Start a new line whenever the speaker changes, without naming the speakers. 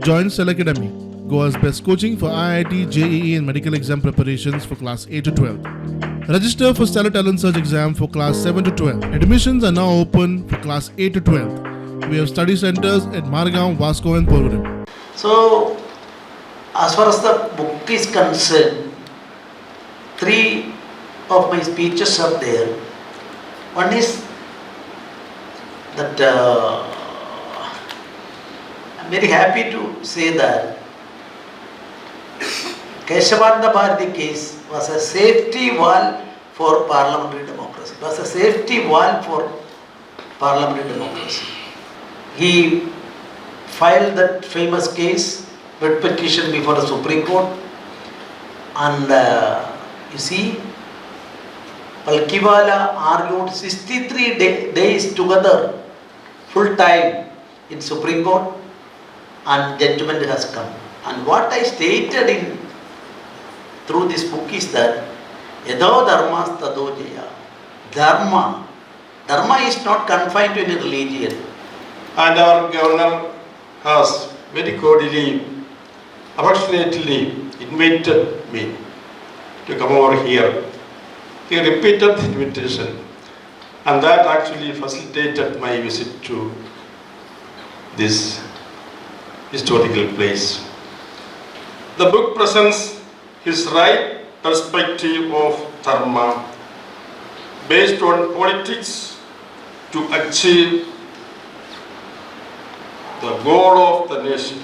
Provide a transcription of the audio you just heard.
Join Cell Academy, Goa's best coaching for IIT, JEE and medical exam preparations for class 8 to 12. Register for Stellar Talent Search exam for class 7 to 12. Admissions are now open for class 8 to 12. We have study centers at Margam, Vasco and Porvorim.
So, as far as the book is concerned, 3 of my speeches are there. One is that I'm very happy to say that Keshavananda Bharati case was a safety valve for parliamentary democracy. It was a safety valve for parliamentary democracy. He filed that famous case, writ petition before the Supreme Court, and you see, Palkiwala argued 63 days together, full time in Supreme Court, and judgment has come. And what I stated through this book is that Yado Dharmas Tado Jaya. Dharma is not confined to any religion.
And our governor has very cordially, affectionately invited me to come over here. He repeated the invitation, and that actually facilitated my visit to this historical place. The book presents his right perspective of dharma based on politics to achieve the goal of the nation.